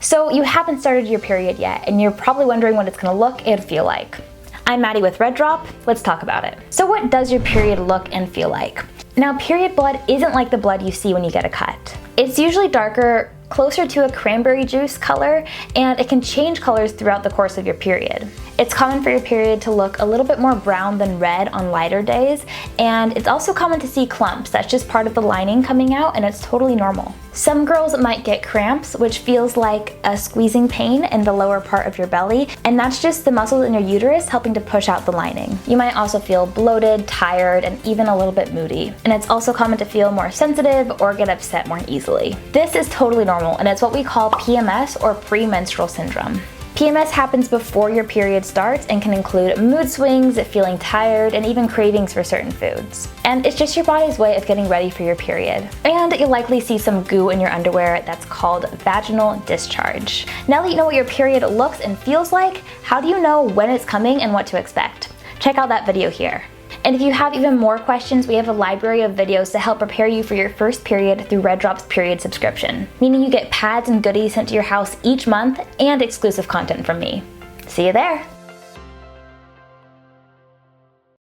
So you haven't started your period yet, and you're probably wondering what it's gonna look and feel like. I'm Maddie with RedDrop, let's talk about it. So what does your period look and feel like? Now, period blood isn't like the blood you see when you get a cut. It's usually darker, closer to a cranberry juice color, and it can change colors throughout the course of your period. It's common for your period to look a little bit more brown than red on lighter days, and it's also common to see clumps. That's just part of the lining coming out, and it's totally normal. Some girls might get cramps, which feels like a squeezing pain in the lower part of your belly, and that's just the muscles in your uterus helping to push out the lining. You might also feel bloated, tired, and even a little bit moody. And it's also common to feel more sensitive or get upset more easily. This is totally normal, and it's what we call PMS, or premenstrual syndrome. PMS happens before your period starts and can include mood swings, feeling tired, and even cravings for certain foods. And it's just your body's way of getting ready for your period. And you'll likely see some goo in your underwear that's called vaginal discharge. Now that you know what your period looks and feels like, how do you know when it's coming and what to expect? Check out that video here. And if you have even more questions, we have a library of videos to help prepare you for your first period through RedDrop's period subscription, meaning you get pads and goodies sent to your house each month and exclusive content from me. See you there!